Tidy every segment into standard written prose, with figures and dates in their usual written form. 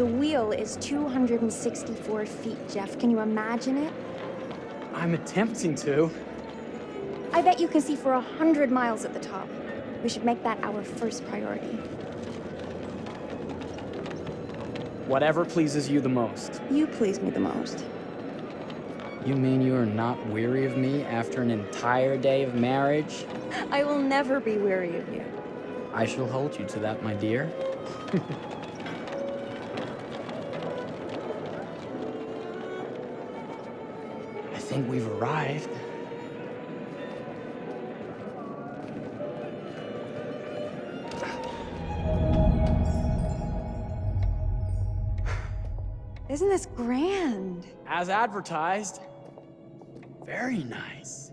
The wheel is 264 feet, Jeff. Can you imagine it? I'm attempting to. I bet you can see for 100 miles at the top. We should make that our first priority. Whatever pleases you the most. You please me the most. You mean you are not weary of me after an entire day of marriage? I will never be weary of you. I shall hold you to that, my dear. I think we've arrived. Isn't this grand? As advertised. Very nice.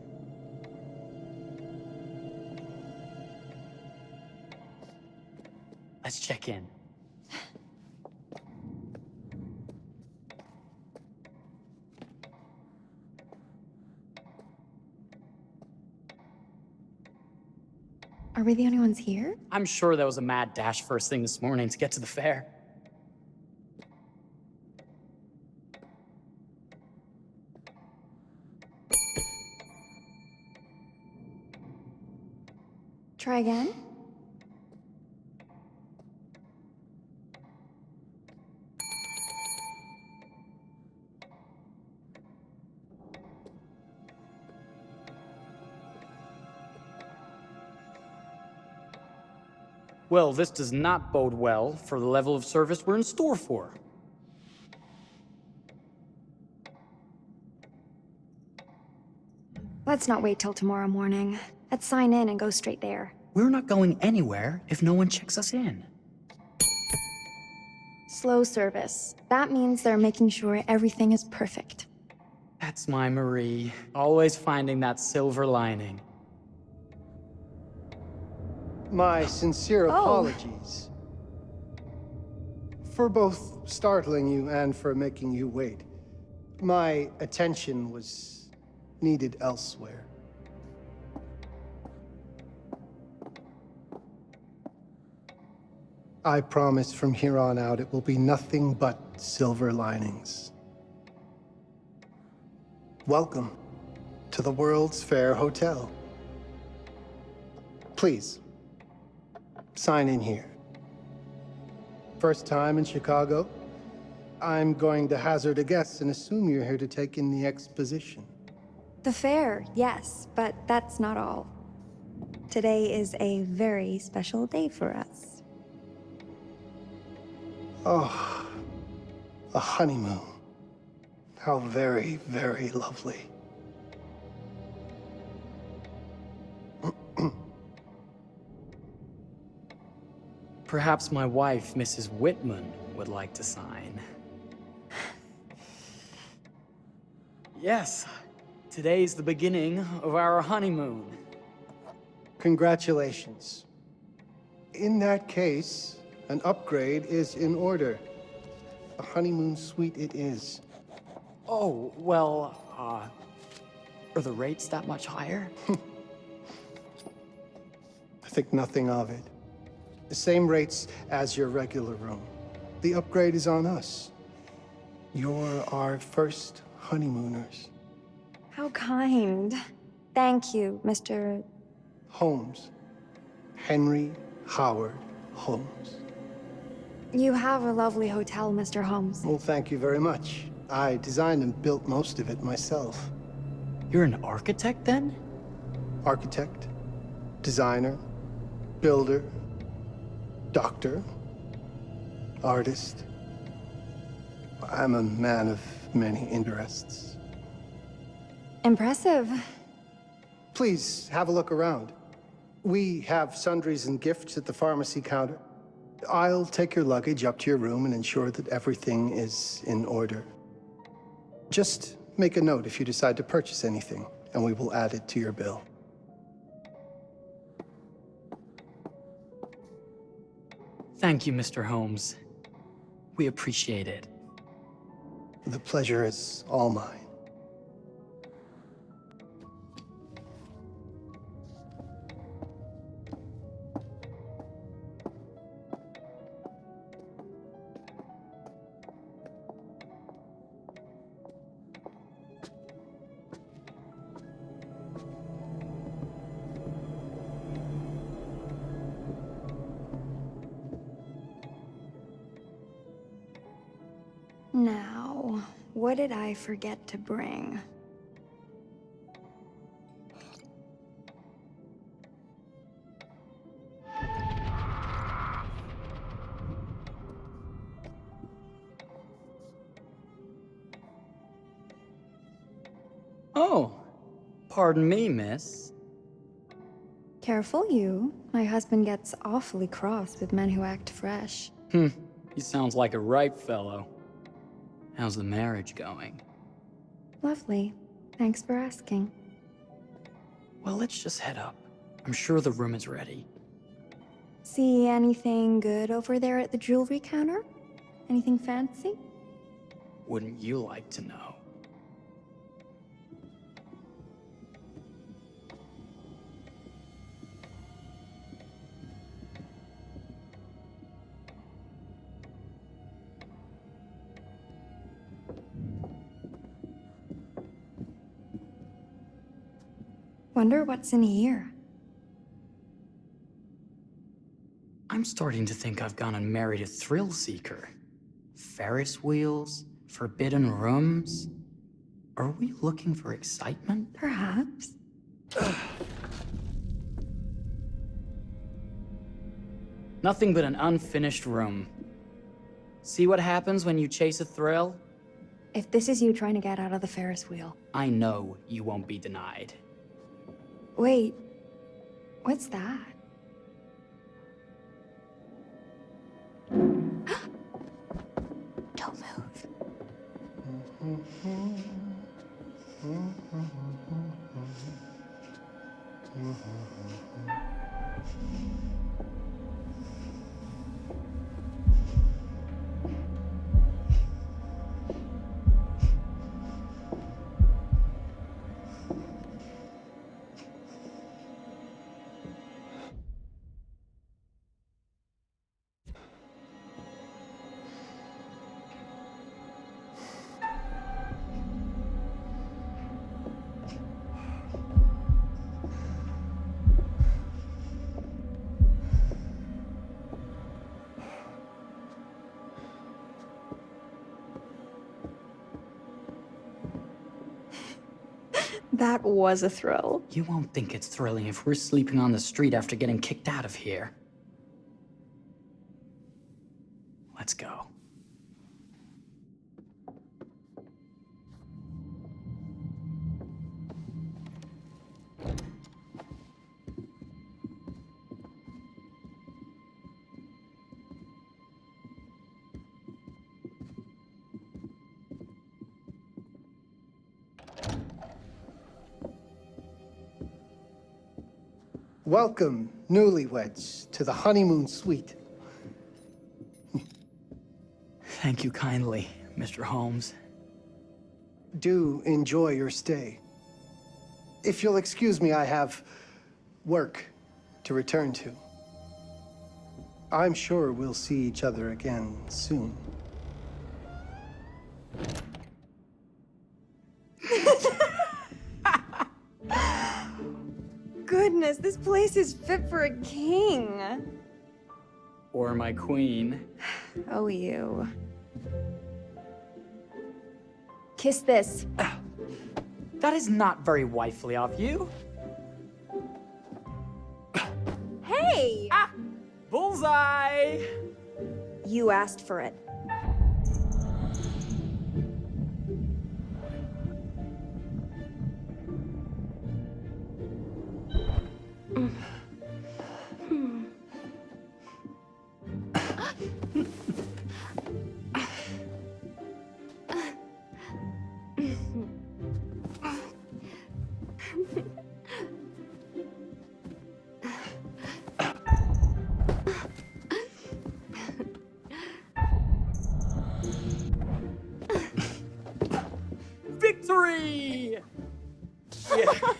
Let's check in. Are we the only ones here? I'm sure that was a mad dash first thing this morning to get to the fair. Try again? Well, this does not bode well for the level of service we're in store for. Let's not wait till tomorrow morning. Let's sign in and go straight there. We're not going anywhere if no one checks us in. Slow service. That means they're making sure everything is perfect. That's my Marie, always finding that silver lining. My sincere apologies for both startling you and for making you wait. My attention was needed elsewhere. I promise from here on out it will be nothing but silver linings. Welcome to the World's Fair Hotel. Please, sign in here. First time in Chicago? I'm going to hazard a guess and assume you're here to take in the exposition. The fair, yes, but that's not all. Today is a very special day for us. Oh, a honeymoon. How very, very lovely. Perhaps my wife, Mrs. Whitman, would like to sign. Yes, today's the beginning of our honeymoon. Congratulations. In that case, an upgrade is in order. A honeymoon suite it is. Oh, well, are the rates that much higher? I think nothing of it. The same rates as your regular room. The upgrade is on us. You're our first honeymooners. How kind. Thank you, Mr. Holmes. Henry Howard Holmes. You have a lovely hotel, Mr. Holmes. Well, thank you very much. I designed and built most of it myself. You're an architect, then? Architect, designer, builder, doctor, artist. I'm a man of many interests. Impressive. Please, have a look around. We have sundries and gifts at the pharmacy counter. I'll take your luggage up to your room and ensure that everything is in order. Just make a note if you decide to purchase anything, and we will add it to your bill. Thank you, Mr. Holmes. We appreciate it. The pleasure is all mine. Now, what did I forget to bring? Oh, pardon me, miss. Careful you. My husband gets awfully cross with men who act fresh. He sounds like a ripe fellow. How's the marriage going? Lovely. Thanks for asking. Well, let's just head up. I'm sure the room is ready. See anything good over there at the jewelry counter? Anything fancy? Wouldn't you like to know? Wonder what's in here. I'm starting to think I've gone and married a thrill seeker. Ferris wheels, forbidden rooms. Are we looking for excitement? Perhaps. Nothing but an unfinished room. See what happens when you chase a thrill? If this is you trying to get out of the Ferris wheel. I know you won't be denied. Wait, what's that? Don't move. That was a thrill. You won't think it's thrilling if we're sleeping on the street after getting kicked out of here. Let's go. Welcome, newlyweds, to the honeymoon suite. Thank you kindly, Mr. Holmes. Do enjoy your stay. If you'll excuse me, I have work to return to. I'm sure we'll see each other again soon. Goodness, this place is fit for a king. Or my queen. Oh, you. Kiss this. That is not very wifely of you. Hey! Ah! Bullseye! You asked for it. Victory! Yeah.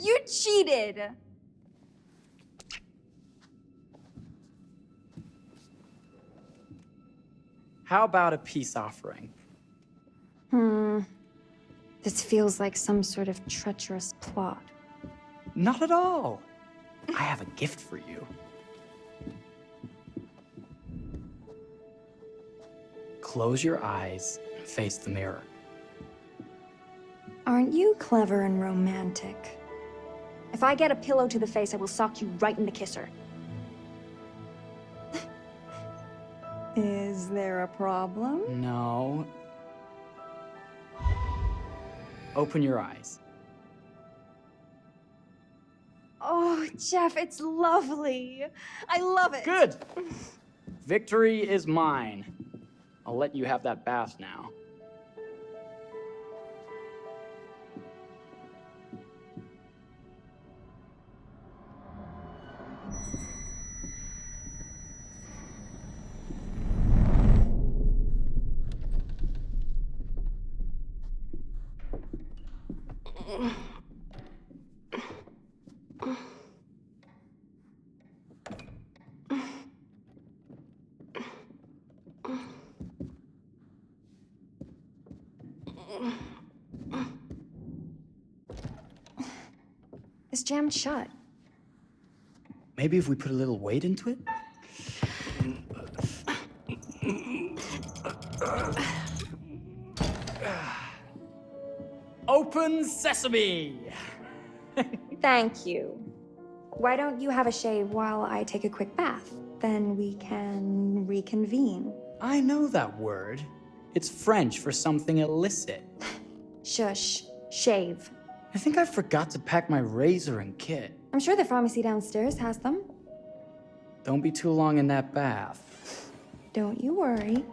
You cheated! How about a peace offering? This feels like some sort of treacherous plot. Not at all. I have a gift for you. Close your eyes and face the mirror. Aren't you clever and romantic? If I get a pillow to the face, I will sock you right in the kisser. Is there a problem? No. Open your eyes. Oh, Jeff, it's lovely. I love it. Good! Victory is mine. I'll let you have that bath now. It's jammed shut. Maybe if we put a little weight into it? Open sesame! Thank you. Why don't you have a shave while I take a quick bath? Then we can reconvene. I know that word. It's French for something illicit. Shush. Shave. I think I forgot to pack my razor and kit. I'm sure the pharmacy downstairs has them. Don't be too long in that bath. Don't you worry.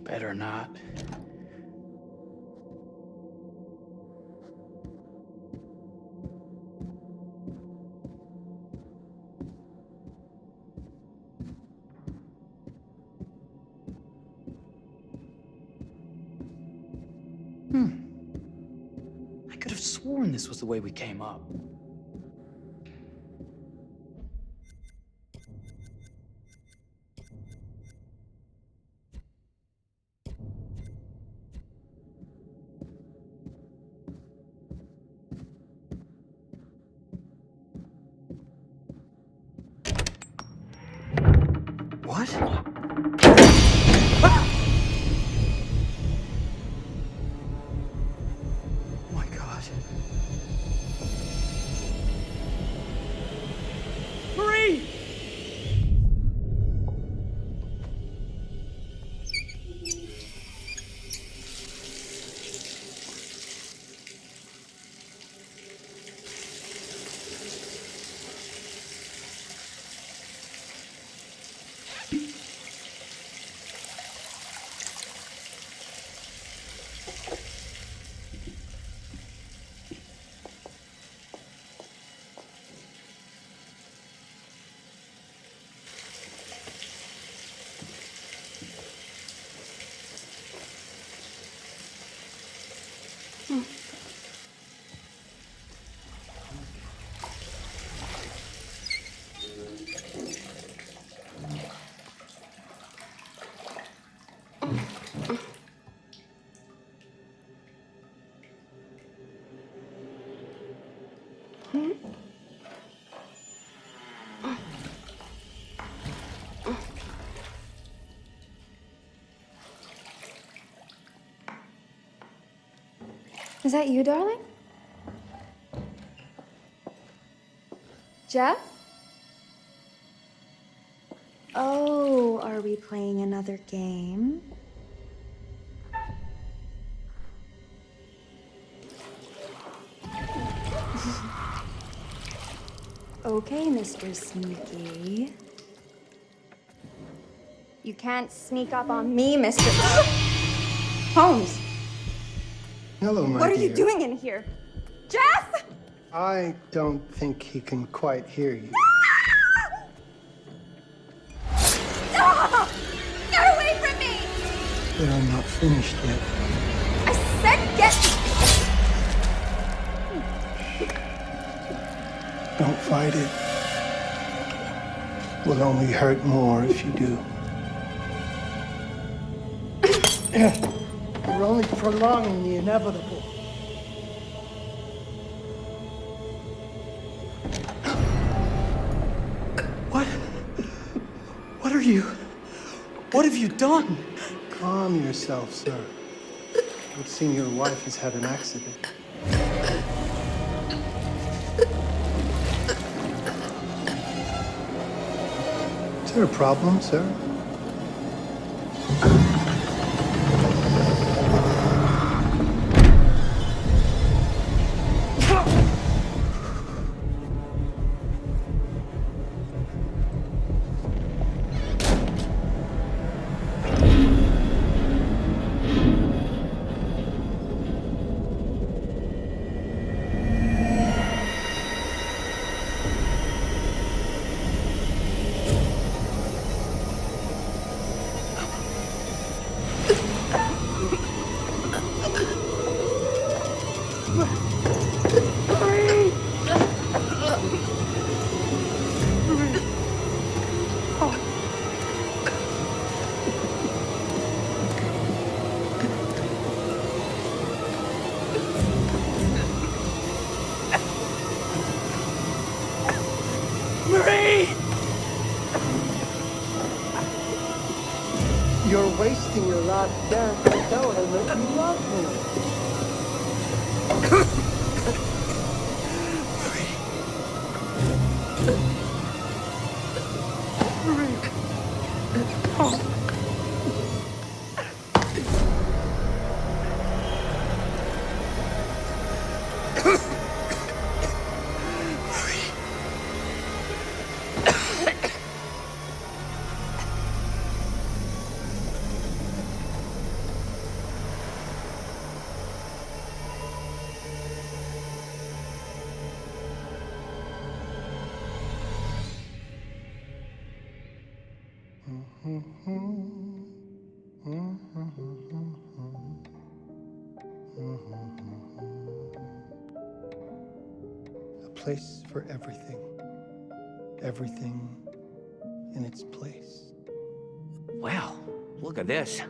Better not. I could have sworn this was the way we came up. What? Ah! Oh my God. Marie! Is that you, darling? Jeff? Oh, are we playing another game? Okay, Mr. Sneaky. You can't sneak up on me, Mr. Holmes! Hello, my What are dear. you doing in here? Jeff! I don't think he can quite hear you. No! Get away from me! But I'm not finished yet. I said get... Don't fight it. Will only hurt more if you do. You're only prolonging the inevitable. What are you? What have you done? Calm yourself, sir. It would seem your wife has had an accident. Is there a problem, sir? You're wasting your last chance to tell him that you love him. A place for everything. Everything in its place. Wow, look at this.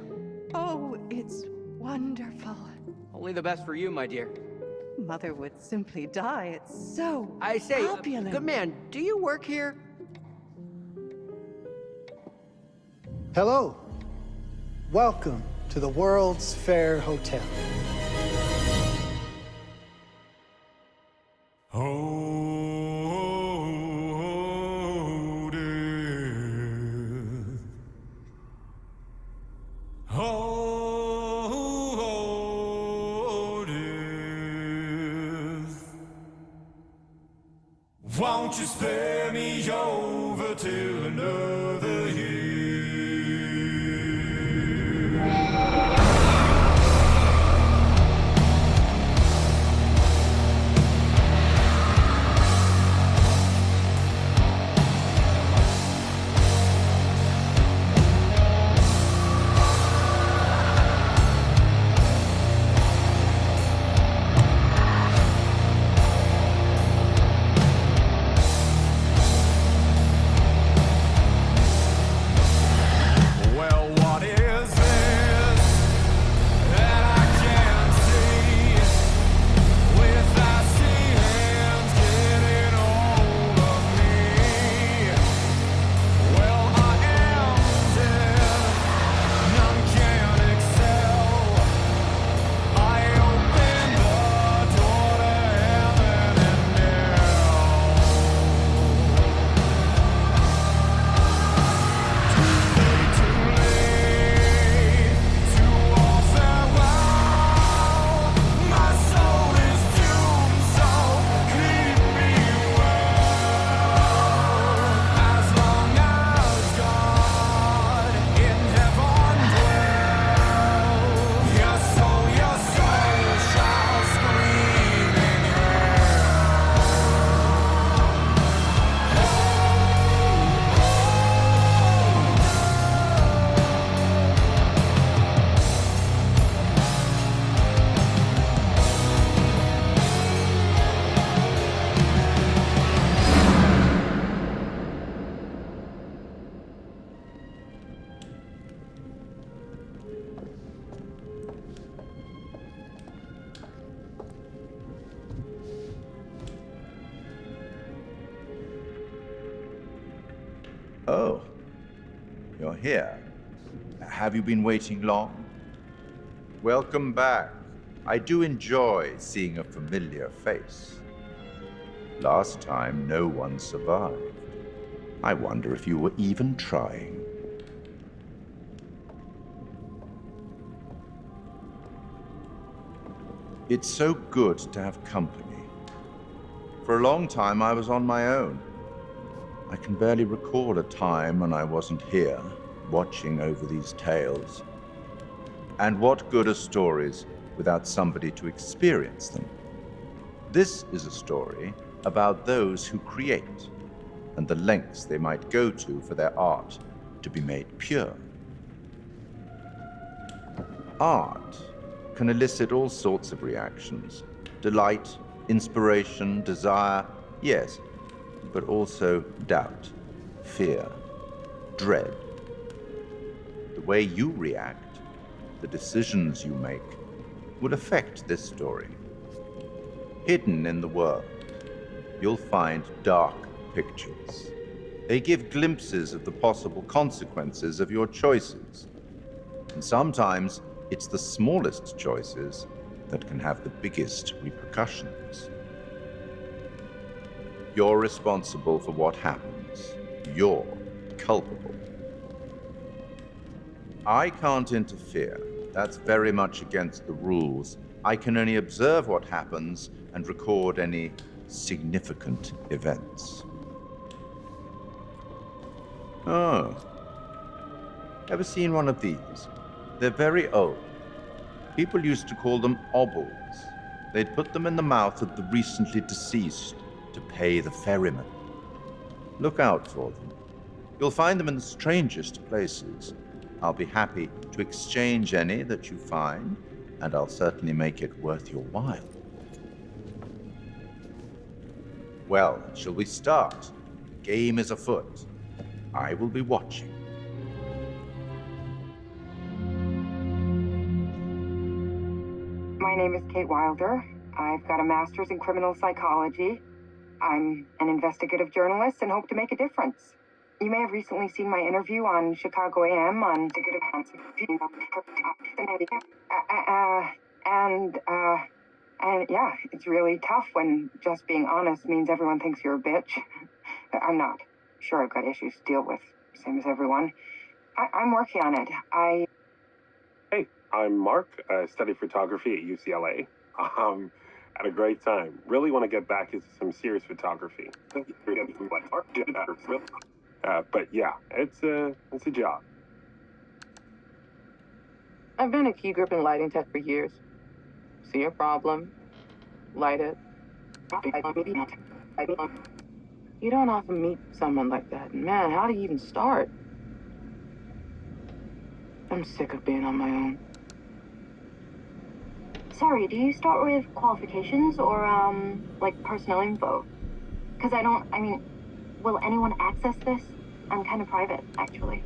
Oh, it's wonderful. Only the best for you, my dear. Mother would simply die. It's so I say, opulent. good man, do you work here? Hello. Welcome to the World's Fair Hotel. Won't you spare me over till another year? Oh, you're here. Have you been waiting long? Welcome back. I do enjoy seeing a familiar face. Last time, no one survived. I wonder if you were even trying. It's so good to have company. For a long time, I was on my own. I can barely recall a time when I wasn't here, watching over these tales. And what good are stories without somebody to experience them? This is a story about those who create, and the lengths they might go to for their art to be made pure. Art can elicit all sorts of reactions. Delight, inspiration, desire, yes, but also doubt, fear, dread. The way you react, the decisions you make, will affect this story. Hidden in the world, you'll find dark pictures. They give glimpses of the possible consequences of your choices. And sometimes it's the smallest choices that can have the biggest repercussions. You're responsible for what happens. You're culpable. I can't interfere. That's very much against the rules. I can only observe what happens and record any significant events. Oh. Ever seen one of these? They're very old. People used to call them obols. They'd put them in the mouth of the recently deceased to pay the ferryman. Look out for them. You'll find them in the strangest places. I'll be happy to exchange any that you find, and I'll certainly make it worth your while. Well, shall we start? The game is afoot. I will be watching. My name is Kate Wilder. I've got a master's in criminal psychology. I'm an investigative journalist and hope to make a difference. You may have recently seen my interview on Chicago AM on and yeah, it's really tough when just being honest means everyone thinks you're a bitch. I'm not. Sure, I've got issues to deal with, same as everyone. I'm working on it. Hey, I'm Mark. I study photography at UCLA. Had a great time. Really want to get back into some serious photography. But yeah, it's a job. I've been a key grip and lighting tech for years. See a problem, light it. You don't often meet someone like that. Man, how do you even start? I'm sick of being on my own. Sorry, do you start with qualifications or, like personnel info? Because will anyone access this? I'm kind of private, actually.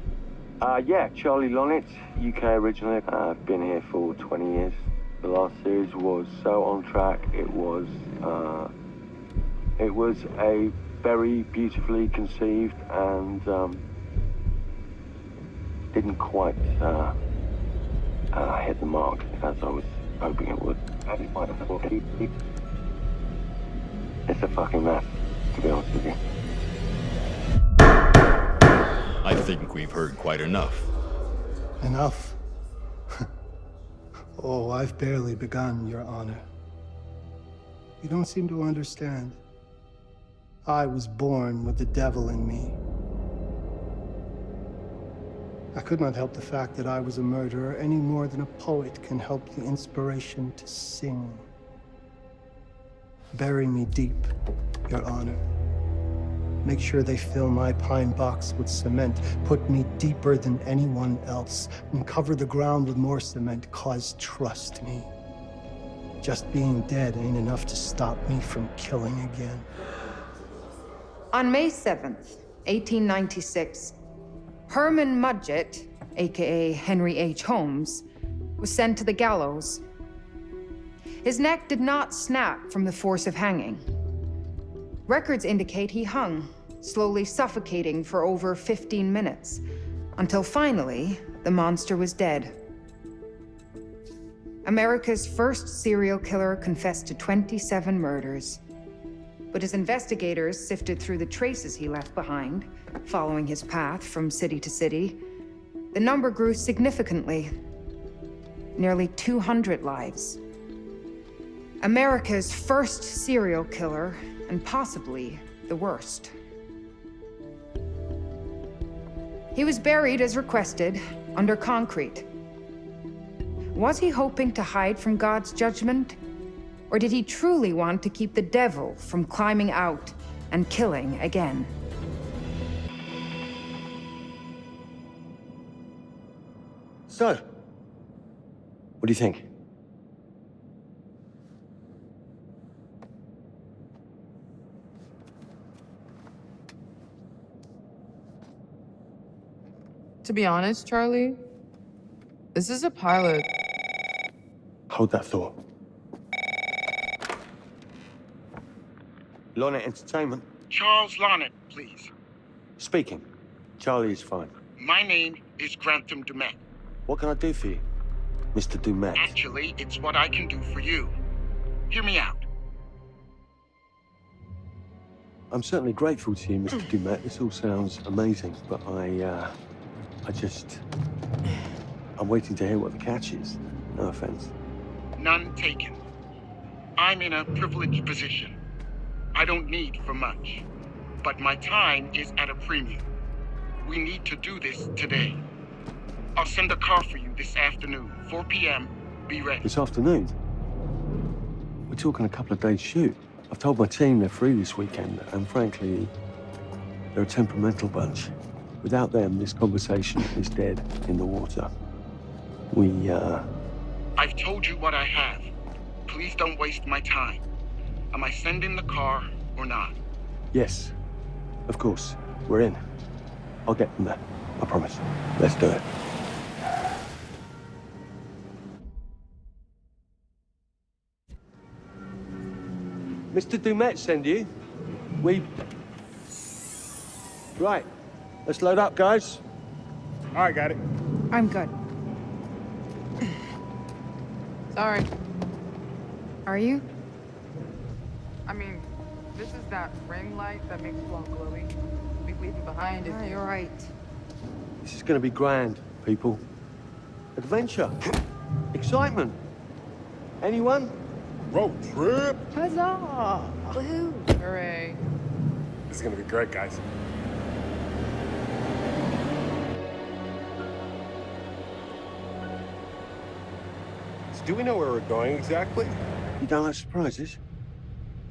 Yeah, Charlie Lonitz, UK originally. I've been here for 20 years. The last series was so on track. It was a very beautifully conceived and didn't quite hit the mark as I was hoping it would. It's a fucking mess, to be honest with you. I think we've heard quite enough. Enough? Oh, I've barely begun, Your Honor. You don't seem to understand. I was born with the devil in me. I could not help the fact that I was a murderer any more than a poet can help the inspiration to sing. Bury me deep, Your Honor. Make sure they fill my pine box with cement. Put me deeper than anyone else. And cover the ground with more cement, 'cause trust me, just being dead ain't enough to stop me from killing again. On May 7th, 1896, Hermana Webstera, aka Henry H. Holmes, was sent to the gallows. His neck did not snap from the force of hanging. Records indicate he hung slowly suffocating for over 15 minutes, until finally, the monster was dead. America's first serial killer confessed to 27 murders. But as investigators sifted through the traces he left behind, following his path from city to city, the number grew significantly. Nearly 200 lives. America's first serial killer, and possibly the worst. He was buried as requested, under concrete. Was he hoping to hide from God's judgment? Or did he truly want to keep the devil from climbing out and killing again? So, what do you think? To be honest, Charlie, this is a pilot. Hold that thought. Lonnet Entertainment. Charles Lonnet, please. Speaking. Charlie is fine. My name is Grantham Dumet. What can I do for you, Mr. Dumet? Actually, it's what I can do for you. Hear me out. I'm certainly grateful to you, Mr. Dumet. This all sounds amazing, but I'm waiting to hear what the catch is. No offense. None taken. I'm in a privileged position. I don't need for much, but my time is at a premium. We need to do this today. I'll send a car for you this afternoon, 4 p.m. Be ready. This afternoon? We're talking a couple of days shoot. I've told my team they're free this weekend, and frankly, they're a temperamental bunch. Without them, this conversation is dead in the water. I've told you what I have. Please don't waste my time. Am I sending the car or not? Yes, of course. We're in. I'll get them there. I promise. Let's do it. Mr. Dumet send you. Right. Let's load up, guys. All right, got it. I'm good. Sorry. Are you? I mean, this is that ring light that makes you all glowy. We'll be leaving behind if You're right. This is going to be grand, people. Adventure. Excitement. Anyone? Road trip. Huzzah! Woohoo! Hooray. This is gonna be great, guys. So do we know where we're going exactly? You don't like surprises?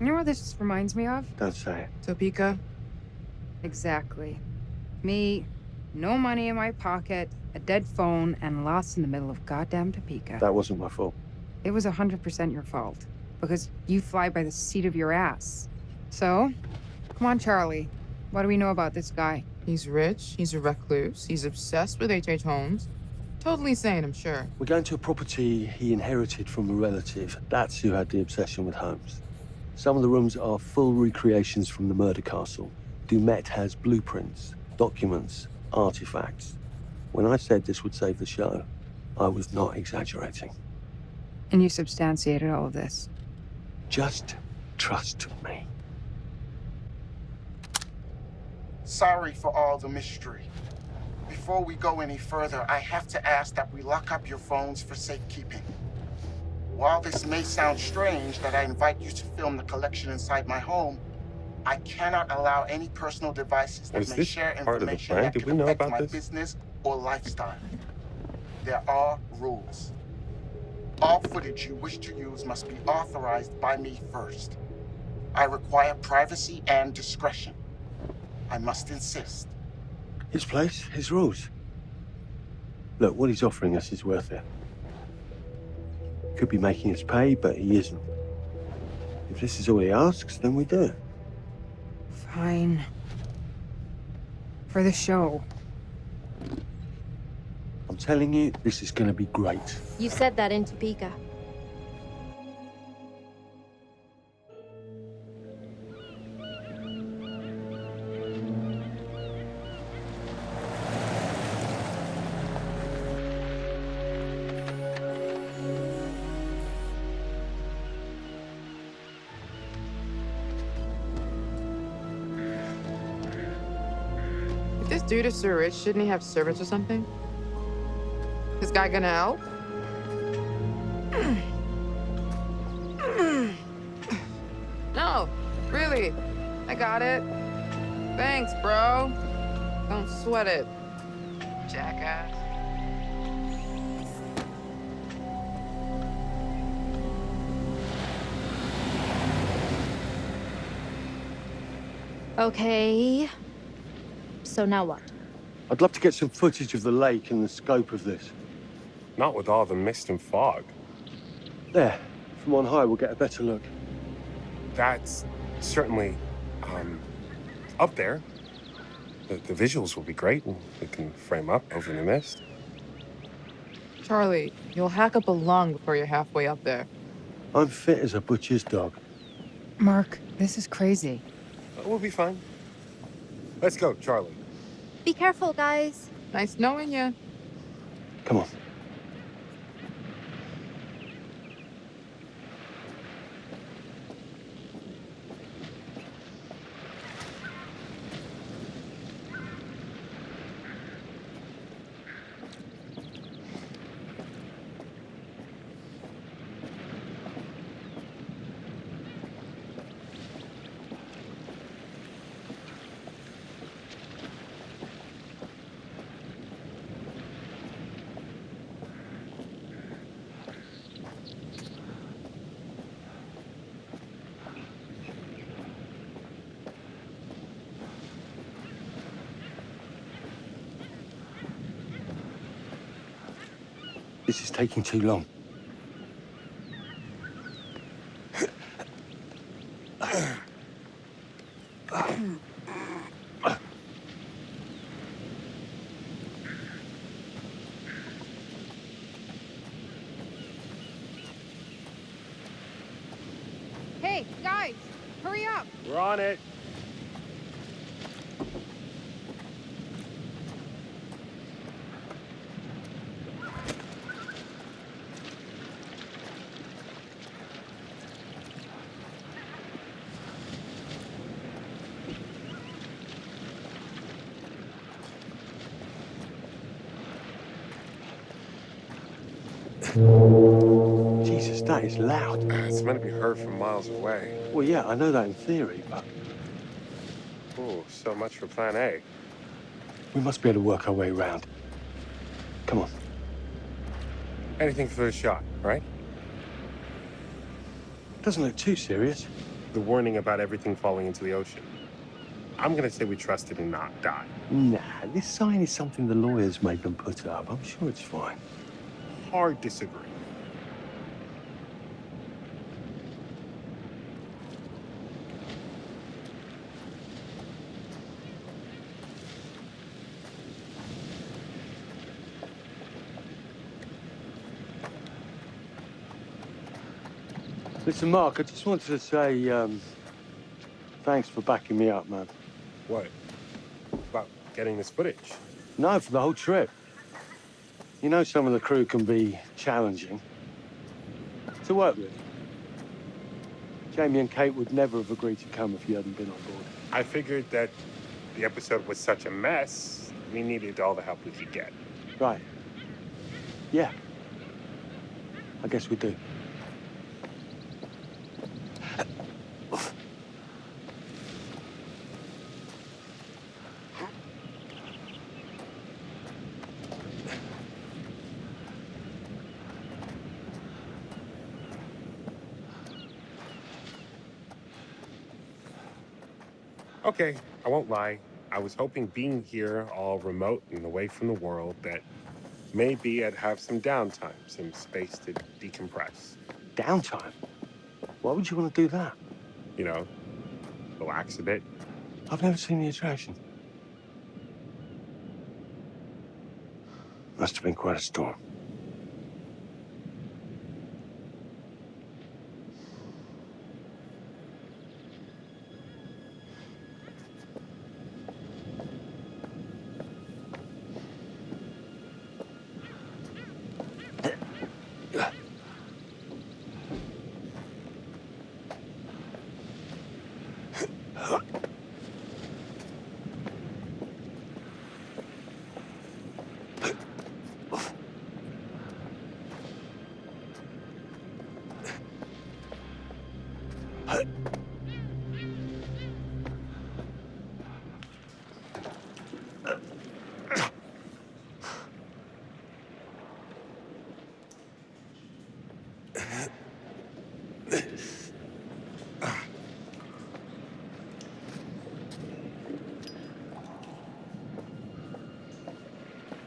You know what this reminds me of? Don't say it. Topeka? Exactly. Me, no money in my pocket, a dead phone, and lost in the middle of goddamn Topeka. That wasn't my fault. It was 100% your fault. Because you fly by the seat of your ass. So, come on, Charlie. What do we know about this guy? He's rich, he's a recluse, he's obsessed with H.H. Holmes. Totally sane, I'm sure. We're going to a property he inherited from a relative. That's who had the obsession with Holmes. Some of the rooms are full recreations from the murder castle. Dumet has blueprints, documents, artifacts. When I said this would save the show, I was not exaggerating. And you substantiated all of this? Just trust me. Sorry for all the mystery. Before we go any further, I have to ask that we lock up your phones for safekeeping. While this may sound strange that I invite you to film the collection inside my home, I cannot allow any personal devices that may share information that could affect my business or lifestyle. There are rules. All footage you wish to use must be authorized by me first. I require privacy and discretion. I must insist. His place, his rules. Look, what he's offering us is worth it. Could be making us pay, but he isn't. If this is all he asks, then we do it. Fine. For the show. I'm telling you, this is gonna be great. You said that in Topeka. Dude is so rich, shouldn't he have servants or something? This guy gonna help? No, really. I got it. Thanks, bro. Don't sweat it, jackass. Okay. So now what? I'd love to get some footage of the lake and the scope of this. Not with all the mist and fog. There. From on high, we'll get a better look. That's certainly, up there. The visuals will be great, and we can frame up over the mist. Charlie, you'll hack up a lung before you're halfway up there. I'm fit as a butcher's dog. Mark, this is crazy. We'll be fine. Let's go, Charlie. Be careful, guys. Nice knowing you. Come on. This is taking too long. Hey, guys, hurry up. We're on it. Jesus, that is loud. It's meant to be heard from miles away. Well, yeah, I know that in theory, but Oh, so much for plan A. we must be able to work our way around. Come on. Anything for the shot, right? Doesn't look too serious. The warning about everything falling into the ocean. I'm gonna say we trust it and not die. Nah, this sign is something the lawyers made them put up. I'm sure it's fine. Hard disagree. Listen, Mark, I just wanted to say, thanks for backing me up, man. What? About getting this footage? No, for the whole trip. You know some of the crew can be challenging to work with. Jamie and Kate would never have agreed to come if you hadn't been on board. I figured that the episode was such a mess, we needed all the help we could get. Right. Yeah. I guess we do. Okay, I won't lie. I was hoping being here all remote and away from the world that maybe I'd have some downtime, some space to decompress. Downtime? Why would you want to do that? You know, relax a bit. I've never seen the attraction. Must have been quite a storm.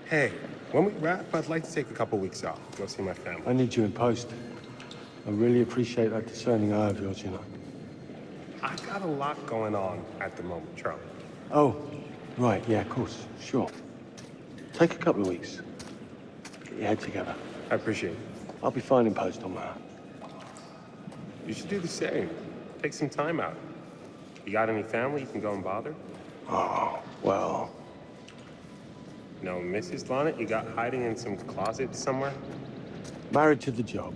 Hey, when we wrap, I'd like to take a couple weeks off. Go see my family. I need you in post. I really appreciate that discerning eye of yours, you know. I've got a lot going on at the moment, Charlie. Oh, right, yeah, of course, sure. Take a couple of weeks. Get your head together. I appreciate it. I'll be fine in post on that. You should do the same. Take some time out. You got any family you can go and bother? Oh, well. No, Mrs. Lonnet, you got hiding in some closet somewhere? Married to the job.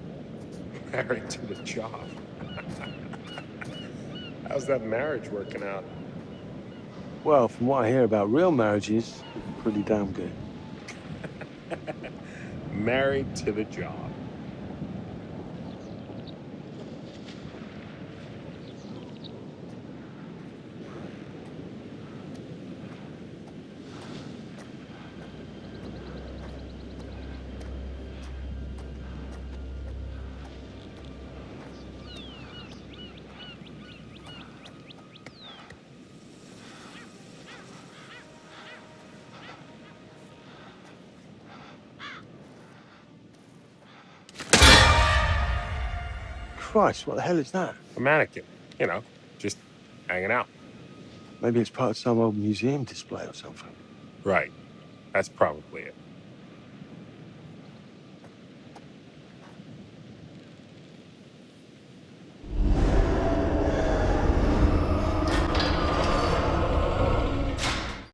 Married to the job. How's that marriage working out? Well, from what I hear about real marriages, pretty damn good. Married to the job. Christ, what the hell is that? A mannequin, you know, just hanging out. Maybe it's part of some old museum display or something. Right. That's probably it.